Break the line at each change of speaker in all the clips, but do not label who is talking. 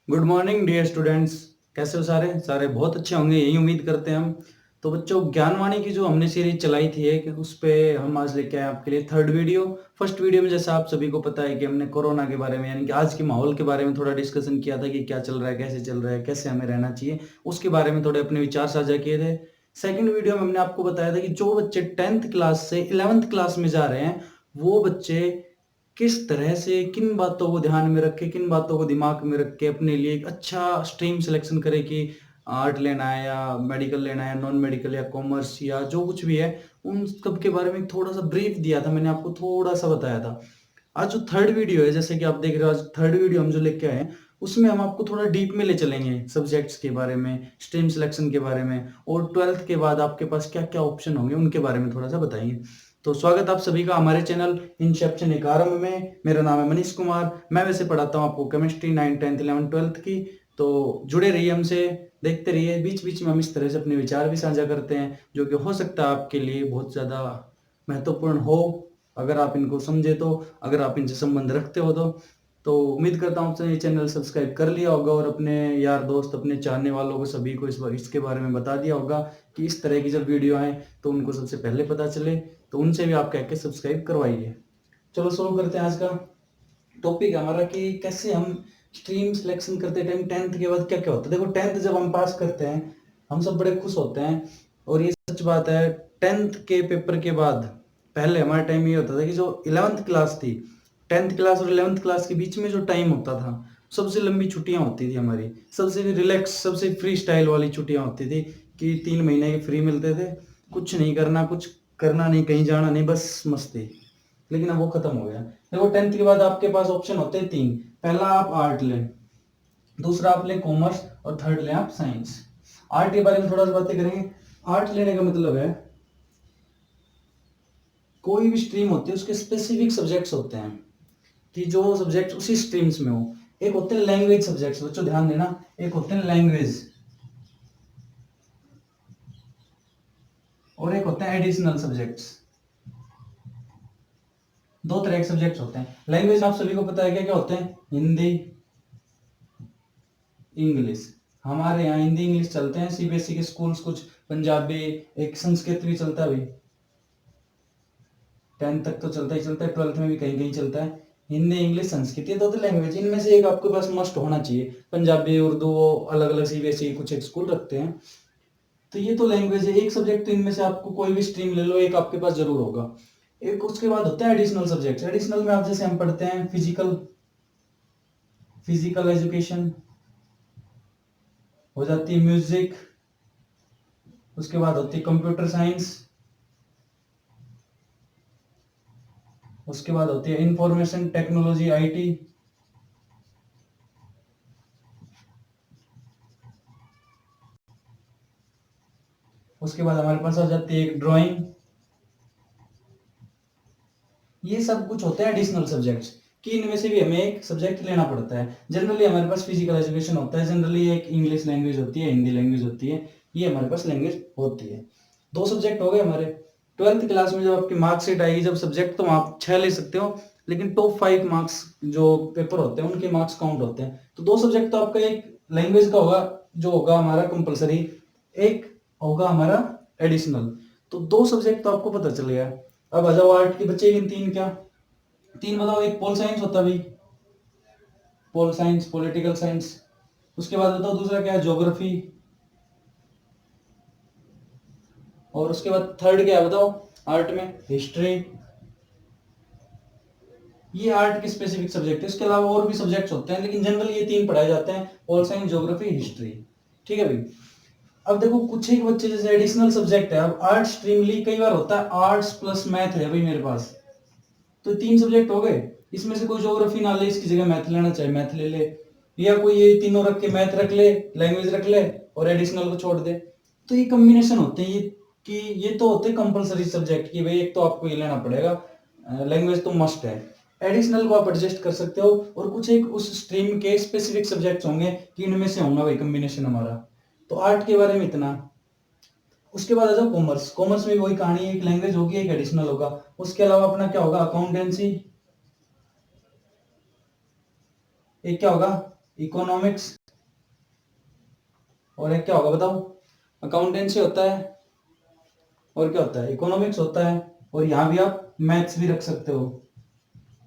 Good morning dear students. कैसे हो सारे सारे बहुत अच्छे होंगे, यही उम्मीद करते हैं हम। तो बच्चों, ज्ञानवाणी की जो हमने सीरीज चलाई थी एक, उस पे हम आज लेके आए आपके लिए थर्ड वीडियो। फर्स्ट वीडियो में जैसा आप सभी को पता है कि हमने कोरोना के बारे में, यानी कि आज के माहौल के बारे में थोड़ा डिस्कशन किया था कि क्या चल रहा है, कैसे चल रहा है, कैसे हमें रहना चाहिए, उसके बारे में थोड़े अपने विचार साझा किए थे। सेकेंड वीडियो में हमने आपको बताया था कि जो बच्चे 10th क्लास से 11th क्लास में जा रहे हैं, वो बच्चे किस तरह से किन बातों को ध्यान में रख के, किन बातों को दिमाग में रख के अपने लिए एक अच्छा स्ट्रीम सिलेक्शन करे कि आर्ट लेना है या मेडिकल लेना है, नॉन मेडिकल या कॉमर्स या जो कुछ भी है, उन सब के बारे में थोड़ा सा ब्रीफ दिया था, मैंने आपको थोड़ा सा बताया था। आज जो थर्ड वीडियो है, जैसे कि आप देख रहे हो, आज थर्ड वीडियो हम जो लेके आए हैं, उसमें हम आपको थोड़ा डीप में ले चलेंगे सब्जेक्ट्स के बारे में, स्ट्रीम सिलेक्शन के बारे में, और 12th के बाद आपके पास क्या क्या ऑप्शन होंगे उनके बारे में थोड़ा सा बताएंगे। तो स्वागत आप सभी का हमारे चैनल इंसेप्शन एक आरंभ में। मेरा नाम है मनीष कुमार। मैं वैसे पढ़ाता हूँ आपको केमिस्ट्री 9, 10, 11, 12th की। तो जुड़े रहिए हमसे, देखते रहिए। बीच बीच में हम इस तरह से अपने विचार भी साझा करते हैं, जो कि हो सकता है आपके लिए बहुत ज़्यादा महत्वपूर्ण हो, अगर आप इनको समझे तो, अगर आप इनसे संबंध रखते हो तो उम्मीद करता हूँ आपने ये चैनल सब्सक्राइब कर लिया होगा और अपने यार दोस्त, अपने चाहने वालों को सभी को इसके बारे में बता दिया होगा कि इस तरह की जब वीडियो आए तो उनको सबसे पहले पता चले, तो उनसे भी आप कह के सब्सक्राइब करवाइए। चलो शुरू करते हैं। आज का टॉपिक हमारा कि कैसे हम स्ट्रीम सिलेक्शन करते टाइम 10th के बाद क्या क्या होता है। देखो, 10th जब हम पास करते हैं, हम सब बड़े खुश होते हैं, और ये सच बात है। 10th के पेपर के बाद पहले हमारे टाइम ये होता था कि जो 11th क्लास थी, 10th क्लास और 11th क्लास के बीच में जो टाइम होता था, सबसे लंबी छुट्टियां होती थी हमारी, सबसे रिलैक्स, सबसे फ्री स्टाइल वाली छुट्टियां होती थी कि 3 महीने के फ्री मिलते थे, कुछ नहीं करना, कुछ करना नहीं, कहीं जाना नहीं, बस मस्ती। लेकिन अब वो खत्म हो गया। देखो, 10th के बाद आपके पास ऑप्शन होते हैं तीन। पहला आप आर्ट लें, दूसरा आप लें कॉमर्स, और थर्ड लें आप साइंस। आर्ट के बारे में थोड़ा सा बातें करेंगे। आर्ट लेने का मतलब है, कोई भी स्ट्रीम होती है उसके स्पेसिफिक सब्जेक्ट्स होते हैं कि जो सब्जेक्ट उसी स्ट्रीम्स में हो। एक होते हैं लैंग्वेज सब्जेक्ट्स, बच्चों ध्यान देना, एक होते हैं लैंग्वेज और एक होते हैं एडिशनल सब्जेक्ट्स। दो तरह के सब्जेक्ट्स होते हैं। लैंग्वेज आप सभी को पता है क्या क्या होते हैं? हिंदी, इंग्लिश। हमारे यहाँ हिंदी इंग्लिश चलते हैं, सीबीएसई के स्कूल्स कुछ पंजाबी, एक संस्कृत भी चलता है। अभी 10th तक तो चलता ही चलता है, 12th में भी कहीं कहीं चलता है। हिंदी, इंग्लिश, संस्कृत, ये दो लैंग्वेज, इनमें से एक आपके पास मस्ट होना चाहिए। पंजाबी, उर्दू, वो अलग अलग सीबीएसई कुछ एक स्कूल रखते हैं। तो ये तो लैंग्वेज है। एक सब्जेक्ट तो इनमें से आपको कोई भी स्ट्रीम ले लो, एक आपके पास जरूर होगा। एक उसके बाद होता है एडिशनल सब्जेक्ट। एडिशनल में आप जैसे हम पढ़ते हैं फिजिकल, फिजिकल एजुकेशन हो जाती है, म्यूजिक, उसके बाद होती है कंप्यूटर साइंस, उसके बाद होती है इंफॉर्मेशन टेक्नोलॉजी, आईटी, उसके बाद हमारे पास आ जाती है एक ड्राइंग। ये सब कुछ होते हैं एडिशनल सब्जेक्ट्स कि इनमें से भी हमें एक सब्जेक्ट लेना पड़ता है। जनरली हमारे पास फिजिकल एजुकेशन होता है, जनरली एक इंग्लिश लैंग्वेज होती है, हिंदी लैंग्वेज होती है, ये हमारे पास लैंग्वेज होती है। दो सब्जेक्ट हो गए हमारे। 12th क्लास में जब आपकी मार्कशीट आएगी, जब सब्जेक्ट तो आप 6 ले सकते हो, लेकिन टॉप 5 मार्क्स जो पेपर होते हैं उनके मार्क्स काउंट होते हैं। तो दो सब्जेक्ट तो आपका, एक लैंग्वेज का होगा जो होगा हमारा कंपलसरी, एक होगा हमारा एडिशनल। तो दो सब्जेक्ट तो आपको पता चल गया। अब आ जाओ आर्ट के बच्चे, इन तीन क्या, तीन बताओ। एक पोल साइंस होता भाई, पोल साइंस, पॉलिटिकल साइंस। उसके बाद बताओ दूसरा क्या है, ज्योग्राफी। और उसके बाद थर्ड क्या है बताओ आर्ट में, हिस्ट्री। ये आर्ट के स्पेसिफिक सब्जेक्ट है। इसके अलावा और भी सब्जेक्ट्स होते हैं, लेकिन जनरली ये तीन पढ़ाए जाते हैं, पोल साइंस, ज्योग्राफी, हिस्ट्री। ठीक है भाई। अब देखो, कुछ एक बच्चे जैसे एडिशनल सब्जेक्ट है, अब आर्ट स्ट्रीम ली, कई बार होता है आर्ट्स प्लस मैथ है भाई मेरे पास, तो तीन सब्जेक्ट हो गए। इसमें से कोई ज्योग्राफी ना ले, इसकी जगह मैथ लेना चाहे मैथ ले ले, या कोई ये तीनों रख के मैथ रख ले, लैंग्वेज रख ले, और एडिशनल को छोड़ दे। तो ये कॉम्बिनेशन होते हैं ये, कि ये तो होते हैं कंपलसरी सब्जेक्ट कि भाई एक तो आपको ये लेना पड़ेगा, लैंग्वेज तो मस्ट है। एडिशनल को आप एडजस्ट कर सकते हो, और कुछ एक उस स्ट्रीम के स्पेसिफिक सब्जेक्ट्स होंगे कि इनमें से होगा भाई कॉम्बिनेशन हमारा। तो आर्ट के बारे में इतना। उसके बाद आ जाओ कॉमर्स। कॉमर्स में वही कहानी है, एक लैंग्वेज होगी, एक एडिशनल होगा। उसके अलावा अपना क्या होगा, अकाउंटेंसी, एक क्या होगा, इकोनॉमिक्स, और एक क्या होगा बताओ, अकाउंटेंसी होता है, और क्या होता है, इकोनॉमिक्स होता है, और यहाँ भी आप मैथ्स भी रख सकते हो।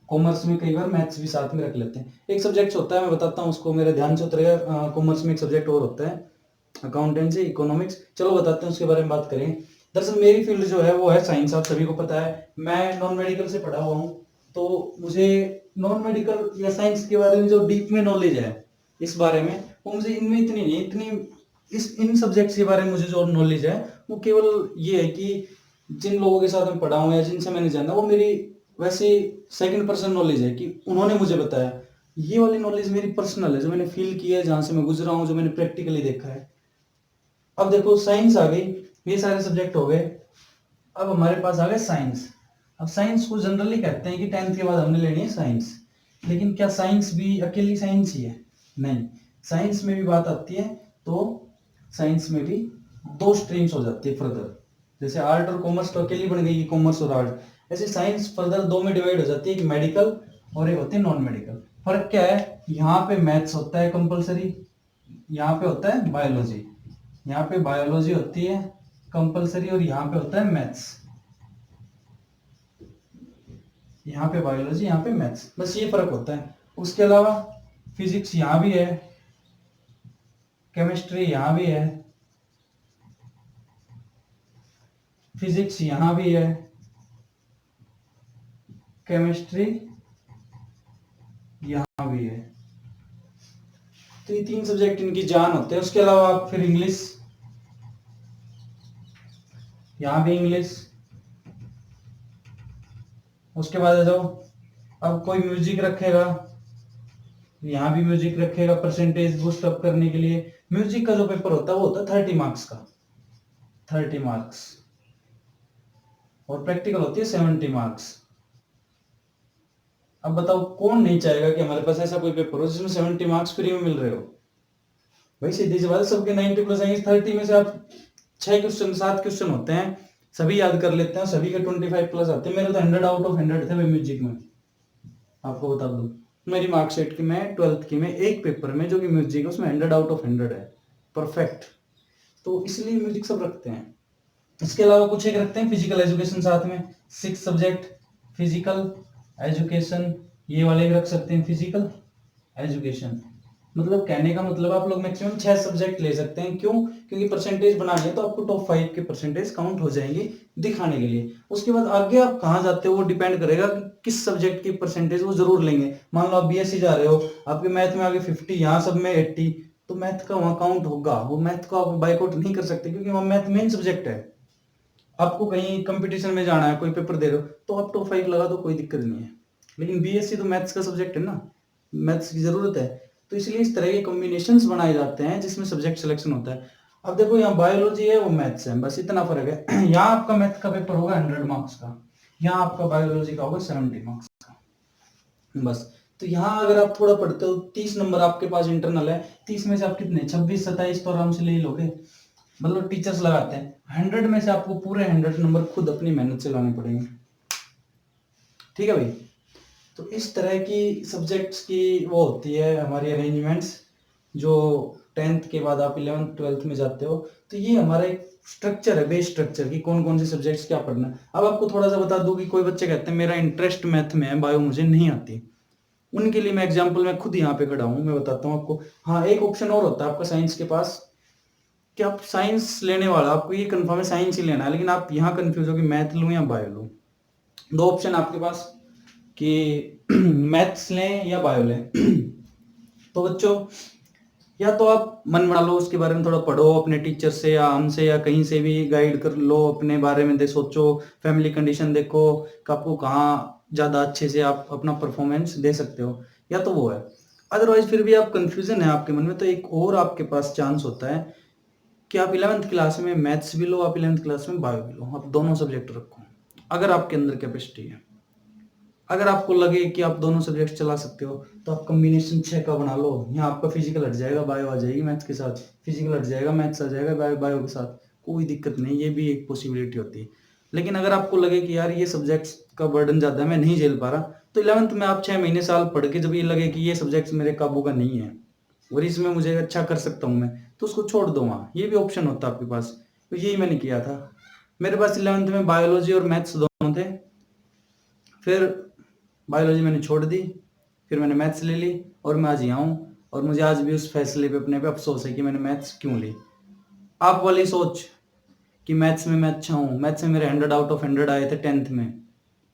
कॉमर्स में कई बार मैथ्स भी साथ में रख लेते हैं। एक सब्जेक्ट होता है, मैं बताता हूँ उसको, मेरे ध्यान से उतरेगा। कॉमर्स में एक सब्जेक्ट और होता है, अकाउंटेंसी, इकोनॉमिक्स। चलो बताते हैं उसके बारे में बात करें। दरअसल मेरी फील्ड जो है वो है साइंस, आप सभी को पता है। मैं नॉन मेडिकल से पढ़ा हुआ हूँ, तो मुझे नॉन मेडिकल या साइंस के बारे में जो डीप में नॉलेज है इस बारे में, वो मुझे इनमें इतनी नहीं, इतनी इस इन सब्जेक्ट्स के बारे में मुझे जो नॉलेज है वो केवल ये है कि जिन लोगों के साथ मैं पढ़ा हूँ या जिनसे मैंने जाना, वो मेरी वैसे सेकंड पर्सन नॉलेज है कि उन्होंने मुझे बताया। ये वाली नॉलेज मेरी पर्सनल है, जो मैंने फील किया है, जहाँ से मैं गुजरा हूँ, जो मैंने प्रैक्टिकली देखा है। अब देखो साइंस आ गई, ये सारे सब्जेक्ट हो गए। अब हमारे पास आ गए साइंस। अब साइंस को जनरली कहते हैं कि 10th के बाद हमने लेनी है साइंस, लेकिन क्या साइंस भी अकेली साइंस ही है? नहीं, साइंस में भी बात आती है, तो साइंस में भी दो स्ट्रीम्स हो जाती है फर्दर। जैसे आर्ट और कॉमर्स तो अकेली बन गई, कॉमर्स और आर्ट, ऐसे साइंस फर्दर दो में डिवाइड हो जाती है, एक मेडिकल और एक होती है नॉन मेडिकल। फर्क क्या है, यहाँ पे मैथ्स होता है कंपलसरी, यहाँ पे होता है बायोलॉजी। यहाँ पे बायोलॉजी होती है कंपलसरी और यहाँ पे होता है मैथ्स। यहाँ पे बायोलॉजी, यहाँ पे मैथ्स, बस ये फर्क होता है। उसके अलावा फिजिक्स यहाँ भी है, केमिस्ट्री यहाँ भी है, फिजिक्स यहाँ भी है, केमिस्ट्री यहाँ भी है। तो ये तीन सब्जेक्ट इनकी जान होते हैं। उसके अलावा आप फिर इंग्लिश, यहाँ भी इंग्लिश। उसके बाद आ जाओ, अब कोई म्यूजिक रखेगा, यहाँ भी म्यूजिक रखेगा परसेंटेज बूस्ट अप करने के लिए। म्यूजिक का जो पेपर होता है वो होता है 30 मार्क्स का, 30 मार्क्स, और प्रैक्टिकल होती है 70 मार्क्स। अब बताओ कौन नहीं चाहेगा कि हमारे पास ऐसा कोई पेपर हो जिसमें 70 मार्क्स फ्री में मिल रहे हो? भाई सीधी सी बात, सबके 90 प्लस आएंगे, 30 में से आप 6 क्वेश्चन 7 क्वेश्चन होते हैं, सभी याद कर लेते हैं, सभी के 25 प्लस आते हैं। मेरे तो 100 आउट ऑफ 100 थे भाई म्यूजिक में, आपको बता दूं। मेरी मार्कशीट की, मैं 12th की में एक पेपर में जो कि म्यूजिक है उसमें 100 आउट ऑफ 100 है, परफेक्ट। तो इसलिए म्यूजिक सब रखते हैं। इसके अलावा कुछ एक रखते हैं फिजिकल एजुकेशन साथ में, 6 सब्जेक्ट फिजिकल एजुकेशन, ये वाले भी रख सकते हैं फिजिकल एजुकेशन। मतलब कहने का मतलब आप लोग मैक्सिमम 6 सब्जेक्ट ले सकते हैं। क्यों? क्योंकि परसेंटेज बनानी है तो आपको टॉप 5 के परसेंटेज काउंट हो जाएंगे दिखाने के लिए। उसके बाद आगे आप कहाँ जाते हो वो डिपेंड करेगा कि किस सब्जेक्ट की परसेंटेज वो जरूर लेंगे। मान लो आप बीएससी जा रहे हो, आपके मैथ में आगे 50, यहाँ सब में 80, तो मैथ का वहाँ काउंट होगा। वो मैथ को आप बाइकआउट नहीं कर सकते, क्योंकि वहाँ मैथ मेन सब्जेक्ट है। आपको कहीं कंपटीशन में जाना है, कोई पेपर दे रहे हो, तो आप टॉप 5 लगा दो, कोई दिक्कत नहीं है। लेकिन बीएससी तो मैथ्स का सब्जेक्ट है ना, मैथ्स की जरूरत है, तो इसलिए इस तरह के कॉम्बिनेशंस बनाए जाते हैं जिसमें सब्जेक्ट सिलेक्शन होता है। अब देखो यहाँ बायोलॉजी है, वो मैथ्स है, बस इतना फर्क है। यहाँ आपका मैथ का पेपर होगा 100 मार्क्स का, यहाँ आपका बायोलॉजी का होगा 70 मार्क्स का, बस। तो यहाँ अगर आप थोड़ा पढ़ते हो, 30 नंबर आपके पास इंटरनल है, 30 में से आप कितने 26 27 तो आराम से ले लोगे। मतलब टीचर्स लगाते हैं 100 में से आपको पूरे 100 नंबर खुद अपनी मेहनत से लाने पड़ेंगे। ठीक है भाई, तो इस तरह की सब्जेक्ट्स की वो होती है हमारी अरेंजमेंट्स। जो 10th के बाद आप 11th 12th में जाते हो, तो ये हमारा एक स्ट्रक्चर है, बेस स्ट्रक्चर की कौन कौन से सब्जेक्ट्स क्या पढ़ना है। अब आपको थोड़ा सा बता दूं कि कोई बच्चे कहते हैं मेरा इंटरेस्ट मैथ में है, बायो मुझे नहीं आती, उनके लिए मैं एग्जाम्पल में खुद यहाँ पे खड़ा हूँ, मैं बताता हूँ आपको। हाँ, एक ऑप्शन और होता है आपका साइंस के पास, कि आप साइंस लेने वाला, आपको ये कंफर्म है साइंस ही लेना है, लेकिन आप यहाँ कंफ्यूज हो कि मैथ लूँ या बायो लूँ। दो ऑप्शन आपके पास कि मैथ्स लें या बायो लें। तो बच्चों, या तो आप मन बना लो, उसके बारे में थोड़ा पढ़ो अपने टीचर से या हमसे या कहीं से भी गाइड कर लो, अपने बारे में सोचो, फैमिली कंडीशन देखो कि आपको कहाँ ज़्यादा अच्छे से आप अपना परफॉर्मेंस दे सकते हो, या तो वो है। अदरवाइज फिर भी आप कंफ्यूजन है आपके मन में, तो एक और आपके पास चांस होता है कि आप 11th क्लास में मैथ्स भी लो, आप 11th क्लास में बायो भी लो, आप दोनों सब्जेक्ट रखो अगर आपके अंदर कैपेसिटी है। अगर आपको लगे कि आप दोनों सब्जेक्ट चला सकते हो, तो आप कॉम्बिनेशन 6 का बना लो। यहाँ आपका फिजिकल हट जाएगा, बायो आ जाएगी मैथ्स के साथ, फिजिकल हट जाएगा, मैथ्स आ जाएगा बायो के साथ, कोई दिक्कत नहीं, ये भी एक पॉसिबिलिटी होती है। लेकिन अगर आपको लगे कि यार ये सब्जेक्ट्स का बर्डन ज़्यादा है, मैं नहीं झेल पा रहा, तो 11th में आप 6 महीने साल पढ़ के जब ये लगे कि ये सब्जेक्ट्स मेरे काबू का नहीं है और इसमें मुझे अच्छा कर सकता हूँ मैं, तो उसको छोड़ दो वहाँ, ये भी ऑप्शन होता है आपके पास। तो यही मैंने किया था। मेरे पास 11th में बायोलॉजी और मैथ्स दोनों थे, फिर बायोलॉजी मैंने छोड़ दी, फिर मैंने मैथ्स ले ली और मैं आज यहाँ हूँ। और मुझे आज भी उस फैसले पे अपने पे अफसोस है कि मैंने मैथ्स क्यों ली। आप वाली सोच कि मैथ्स में मैं अच्छा हूँ, मैथ्स में मेरे 100 आउट ऑफ 100 आए थे 10th में,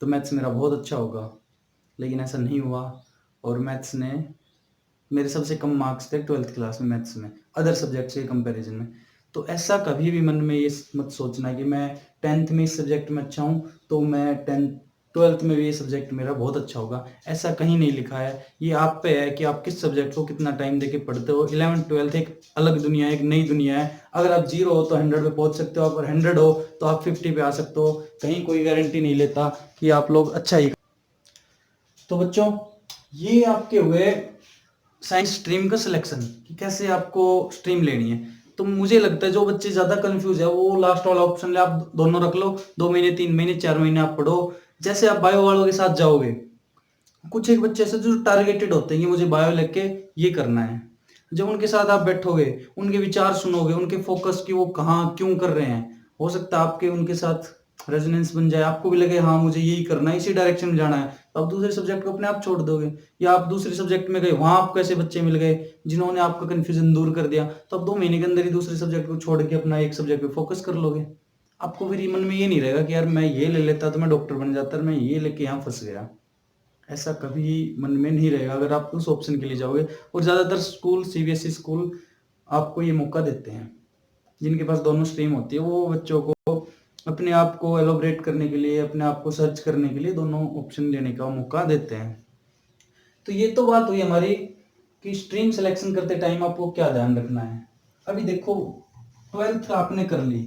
तो मैथ्स मेरा बहुत अच्छा होगा, लेकिन ऐसा नहीं हुआ। और मैथ्स ने मेरे सबसे कम मार्क्स थे 12th क्लास में मैथ्स में, अदर सब्जेक्ट्स के कंपैरिजन में। तो ऐसा कभी भी मन में ये मत सोचना कि मैं 10th में इस सब्जेक्ट में अच्छा हूँ तो मैं 12th में भी ये सब्जेक्ट मेरा बहुत अच्छा होगा। ऐसा कहीं नहीं लिखा है। ये आप पे है कि आप किस सब्जेक्ट को कितना टाइम देके पढ़ते हो। 11th 12th एक अलग दुनिया है, एक नई दुनिया है। अगर आप 0 हो तो 100 पे पहुंच सकते हो, अगर 100 हो तो आप 50 पे आ सकते हो। कहीं कोई गारंटी नहीं लेता कि आप लोग अच्छा ही। तो बच्चों, ये आपके हुए साइंस स्ट्रीम का सिलेक्शन कि कैसे आपको स्ट्रीम लेनी है। तो मुझे लगता है जो बच्चे ज्यादा कंफ्यूज है वो लास्ट वाला ऑप्शन ले, आप दोनों रख लो। 2 महीने 3 महीने 4 महीने आप पढ़ो। जैसे आप बायो वालों के साथ जाओगे, कुछ एक बच्चे ऐसे जो टारगेटेड होते हैं कि मुझे बायो लेके ये करना है। जब उनके साथ आप बैठोगे, उनके विचार सुनोगे, उनके फोकस की वो कहाँ क्यों कर रहे हैं, हो सकता है आपके उनके साथ रेजोनेंस बन जाए, आपको भी लगे हाँ मुझे यही करना है, इसी डायरेक्शन में जाना है, तो आप दूसरे सब्जेक्ट को अपने आप छोड़ दोगे। या आप दूसरे सब्जेक्ट में गए, वहां आपको ऐसे बच्चे मिल गए जिन्होंने आपका कंफ्यूजन दूर कर दिया, तो आप 2 महीने के अंदर ही दूसरे सब्जेक्ट को छोड़ के अपना एक सब्जेक्ट पे फोकस कर लोगे। आपको फिर मन में ये नहीं रहेगा कि यार मैं ये ले लेता तो मैं डॉक्टर बन जाता, मैं ये लेके यहाँ फंस गया। ऐसा कभी मन में नहीं रहेगा अगर आप उस ऑप्शन के लिए जाओगे। और ज़्यादातर स्कूल, सीबीएसई स्कूल आपको ये मौका देते हैं। जिनके पास दोनों स्ट्रीम होती है वो बच्चों को अपने आप को एलोबरेट करने के लिए, अपने आप को सर्च करने के लिए दोनों ऑप्शन लेने का मौका देते हैं। तो ये तो बात हुई हमारी कि स्ट्रीम सिलेक्शन करते टाइम आपको क्या ध्यान रखना है। अभी देखो, 12th आपने कर ली,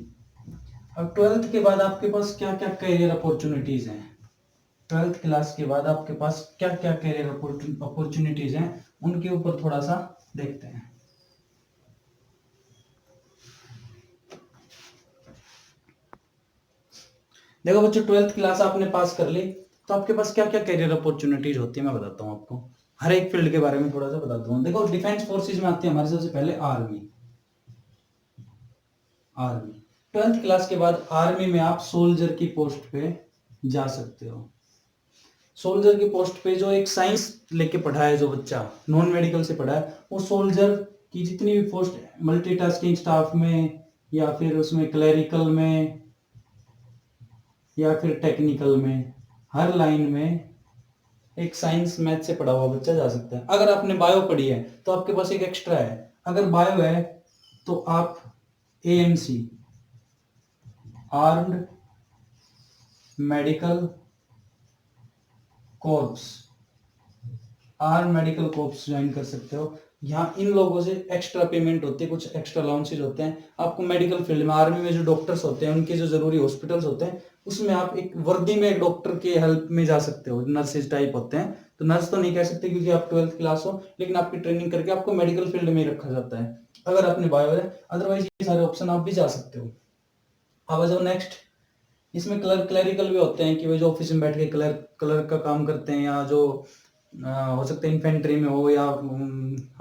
अब 12th के बाद आपके पास क्या क्या करियर अपॉर्चुनिटीज हैं। 12th क्लास के बाद आपके पास क्या क्या करियर अपॉर्चुनिटीज हैं, उनके ऊपर थोड़ा सा देखते हैं। देखो बच्चों, 12th क्लास आपने पास कर ली तो आपके पास क्या क्या करियर अपॉर्चुनिटीज होती है मैं बताता हूँ आपको। हर एक फील्ड के बारे में थोड़ा सा बताता हूँ। देखो, डिफेंस फोर्सेज में आती है हमारे सबसे पहले आर्मी। आर्मी 12th क्लास के बाद आर्मी में आप सोल्जर की पोस्ट पे जा सकते हो। सोल्जर की पोस्ट पे जो एक साइंस लेके पढ़ा है जो बच्चा, नॉन मेडिकल से पढ़ा है, वो सोल्जर की जितनी भी पोस्ट, मल्टीटास्किंग स्टाफ में या फिर उसमें क्लरिकल में या फिर टेक्निकल में, हर लाइन में एक साइंस मैथ से पढ़ा हुआ बच्चा जा सकता है। अगर आपने बायो पढ़ी है तो आपके पास एक एक्स्ट्रा है। अगर बायो है तो आप AMC, armed medical corps, arm medical corps join कर सकते हो। यहाँ इन लोगों से एक्स्ट्रा पेमेंट होती है, कुछ एक्स्ट्रा अलाउंसेज होते हैं आपको मेडिकल फील्ड में। आर्मी में जो डॉक्टर्स होते हैं उनके जो जरूरी हॉस्पिटल्स होते हैं उसमें आप एक वर्दी में एक डॉक्टर के हेल्प में जा सकते हो। नर्सेज टाइप होते हैं, तो नर्स तो नहीं कह सकते क्योंकि आप 12th क्लास हो, लेकिन आपकी ट्रेनिंग करके आपको मेडिकल फील्ड में रखा जाता है अगर आपने बायो है। अदरवाइज ये सारे ऑप्शन आप भी जा सकते हो। अब आ जाओ नेक्स्ट, इसमें क्लरिकल भी होते हैं कि वो जो ऑफिस में बैठ के क्लर्क का काम करते हैं, या जो हो सकता है इन्फेंट्री में हो, या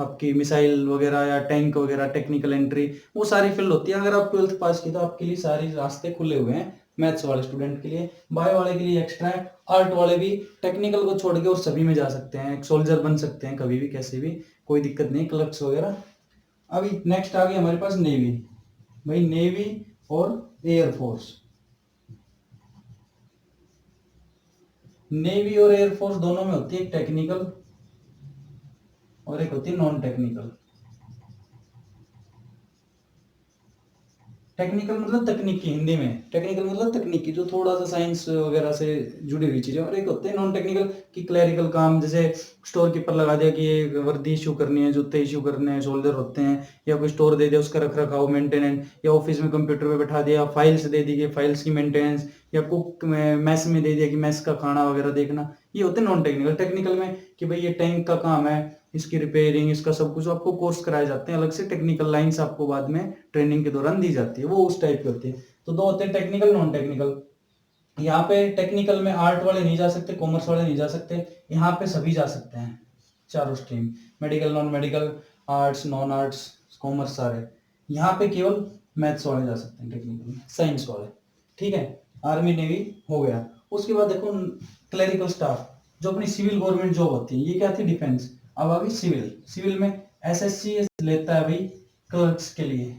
आपकी मिसाइल वगैरह या टैंक वगैरह, टेक्निकल एंट्री, वो सारी फील्ड होती है। अगर आप 12th पास की तो आपके लिए सारे रास्ते खुले हुए हैं मैथ्स वाले स्टूडेंट के लिए। बायो वाले के लिए एक्स्ट्रा है, आर्ट वाले भी टेक्निकल को छोड़ के और सभी में जा सकते हैं। एक सोल्जर बन सकते हैं कभी भी कैसे भी, कोई दिक्कत नहीं, क्लर्क्स वगैरह। अभी नेक्स्ट आ गई हमारे पास नेवी। भाई नेवी और एयरफोर्स, नेवी और एयरफोर्स दोनों में होती है एक टेक्निकल और एक होती है नॉन टेक्निकल। टेक्निकल मतलब तकनीकी, हिंदी में टेक्निकल मतलब तकनीकी, जो थोड़ा सा साइंस वगैरह से जुड़ी हुई चीजें। और एक होते हैं नॉन टेक्निकल की क्लरिकल काम, जैसे स्टोर कीपर लगा दिया कि ये वर्दी इशू करनी है, जूते इशू करने हैं, शोल्डर होते हैं, या कोई स्टोर दे दिया उसका रख रखाव मेंटेनेंस, या ऑफिस में कंप्यूटर पे बैठा दिया फाइल्स दे दी फाइल्स की मेंटेनेंस, या कुक मैस में दे दिया कि मैस का खाना वगैरह देखना। ये होते हैं नॉन टेक्निकल। टेक्निकल में कि भाई ये टैंक का काम है, इसकी रिपेयरिंग, इसका सब कुछ आपको कोर्स कराए जाते हैं अलग से। टेक्निकल लाइंस आपको बाद में ट्रेनिंग के दौरान दी जाती है, वो उस टाइप की होती है। तो दो होते हैं टेक्निकल, नॉन टेक्निकल। यहाँ पे टेक्निकल में आर्ट वाले नहीं जा सकते, कॉमर्स वाले नहीं जा सकते, यहाँ पे सभी जा सकते हैं, चारों stream, medical, non medical, arts, non arts, commerce, सारे। यहाँ पे केवल मैथ्स वाले जा सकते हैं, टेक्निकल साइंस वाले, ठीक है। आर्मी नेवी हो गया। उसके बाद देखो क्लरिकल स्टाफ, जो अपनी सिविल गवर्नमेंट जॉब होती है, ये क्या थी डिफेंस, अब आ गई सिविल। सिविल में एसएससी लेता है भाई क्लर्क्स के लिए,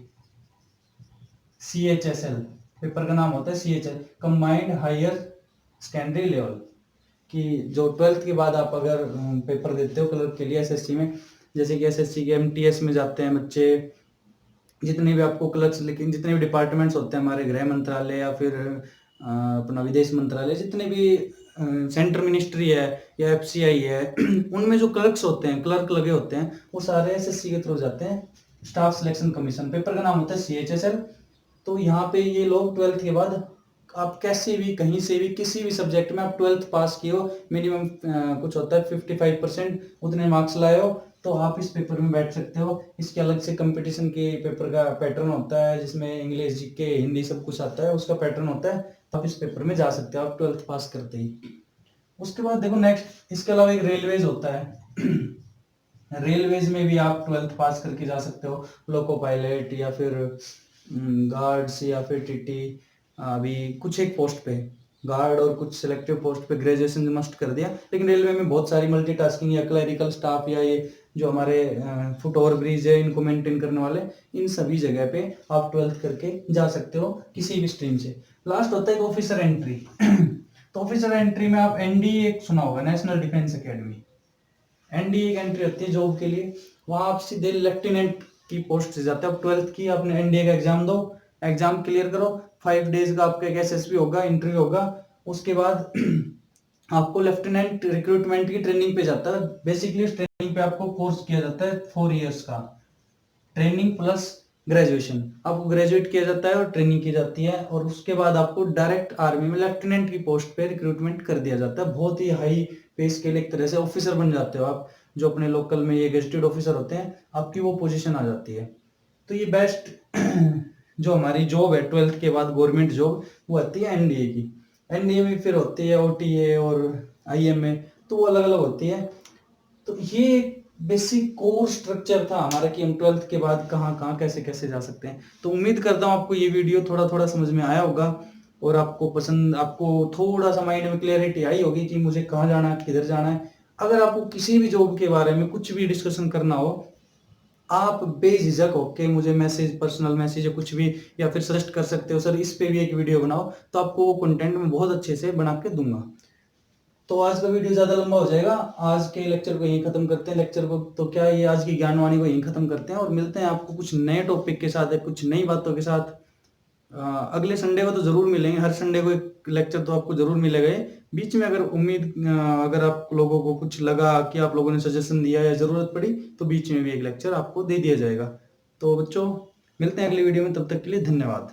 CHSL पेपर का नाम होता है, CHL combined higher secondary level, कि जो 12th के बाद आप अगर पेपर देते हो क्लर्क के लिए एसएससी में, जैसे कि एसएससी के MTS में जाते हैं बच्चे, जितने भी आपको क्लर्क्स, लेकिन जितने भी डिपार्टमेंट्स होते हैं हमारे गृह मंत्रालय या फिर अपना विदेश मंत्रालय, जितने भी सेंटर मिनिस्ट्री है या FCI है, उनमें जो क्लर्क्स होते हैं, क्लर्क लगे होते हैं, वो सारे एसएससी के थ्रू जाते हैं। स्टाफ सिलेक्शन कमीशन, पेपर का नाम होता है CHSL। तो यहाँ पे ये लोग 12th के बाद आप कैसे भी कहीं से भी किसी भी सब्जेक्ट में आप 12th पास किए हो, मिनिमम कुछ होता है 55%, उतने मार्क्स लाए हो, तो आप इस पेपर में बैठ सकते हो। इसके अलग से कंपटीशन के पेपर का पैटर्न होता है, जिसमें इंग्लिश जीके हिंदी सब कुछ आता है, उसका पैटर्न होता है, तो आप इस पेपर में जा सकते हो आप 12th पास करते ही। उसके बाद देखो नेक्स्ट, इसके अलावा एक रेलवेज होता है। रेलवेज में भी आप 12th पास करके जा सकते हो, लोको पायलट या फिर गार्ड्स या फिर टीटी। अभी कुछ एक पोस्ट पे गार्ड और कुछ सिलेक्टिव पोस्ट पे ग्रेजुएशन मस्ट कर दिया, लेकिन रेलवे में बहुत सारी मल्टीटास्किंग या क्लरिकल स्टाफ या ये जो हमारे फुट ओवर ब्रिज है इनको मेंटेन करने वाले, इन सभी जगह पे आप 12th करके जा सकते हो किसी भी स्ट्रीम से। लास्ट होता है ऑफिसर एंट्री। तो ऑफिसर एंट्री में आप NDA एक सुना होगा, नेशनल डिफेंस एकेडमी। NDA एक एंट्री होती है जॉब के लिए, वहां आप सीधे लेफ्टिनेंट की पोस्ट से जाते हो। आप 12th की आपने NDA का एग्जाम दो, एग्जाम क्लियर करो, 5 डेज का आपका एक SSB होगा, इंटरव्यू होगा। उसके बाद आपको लेफ्टिनेंट रिक्रूटमेंट की ट्रेनिंग पे जाता है। बेसिकली ट्रेनिंग पे आपको कोर्स किया जाता है 4 इयर्स का, ट्रेनिंग प्लस ग्रेजुएशन, आपको ग्रेजुएट किया जाता है और ट्रेनिंग की जाती है, और उसके बाद आपको डायरेक्ट आर्मी में लेफ्टिनेंट की पोस्ट पे रिक्रूटमेंट कर दिया जाता है। बहुत ही हाई पे स्केल, एक तरह से ऑफिसर बन जाते हो आप, जो अपने लोकल में ये गेजेटेड ऑफिसर होते हैं, आपकी वो पोजीशन आ जाती है। तो ये बेस्ट जो हमारी जॉब है 12th के बाद गवर्नमेंट जॉब, वो आती है NDA की। NDA में फिर होती है OTA और IMA, तो वो अलग अलग होती है। तो ये बेसिक कोर्स स्ट्रक्चर था हमारा कि हम 12th के बाद कहाँ कहाँ कैसे कैसे जा सकते हैं। तो उम्मीद करता हूँ आपको ये वीडियो थोड़ा थोड़ा समझ में आया होगा, और आपको पसंद, आपको थोड़ा सा माइंड में क्लियरिटी आई होगी कि मुझे कहाँ जाना है, किधर जाना है। अगर आपको किसी भी जॉब के बारे में कुछ भी डिस्कशन करना हो, आप बेझिझक होके मुझे मैसेज, पर्सनल मैसेज या कुछ भी, या फिर सजेस्ट कर सकते हो, सर इस पे भी एक वीडियो बनाओ, तो आपको वो कंटेंट मैं बहुत अच्छे से बना के दूंगा। तो आज का वीडियो ज्यादा लंबा हो जाएगा, आज के लेक्चर को यहीं खत्म करते हैं। लेक्चर को तो क्या, ये आज की ज्ञानवाणी को यहीं खत्म करते हैं, और मिलते हैं आपको कुछ नए टॉपिक के साथ, कुछ नई बातों के साथ। अगले संडे को तो जरूर मिलेंगे, हर संडे को एक लेक्चर तो आपको जरूर मिलेगा ही। बीच में अगर अगर आप लोगों को कुछ लगा कि आप लोगों ने सजेशन दिया या जरूरत पड़ी, तो बीच में भी एक लेक्चर आपको दे दिया जाएगा। तो बच्चों, मिलते हैं अगली वीडियो में, तब तक के लिए धन्यवाद।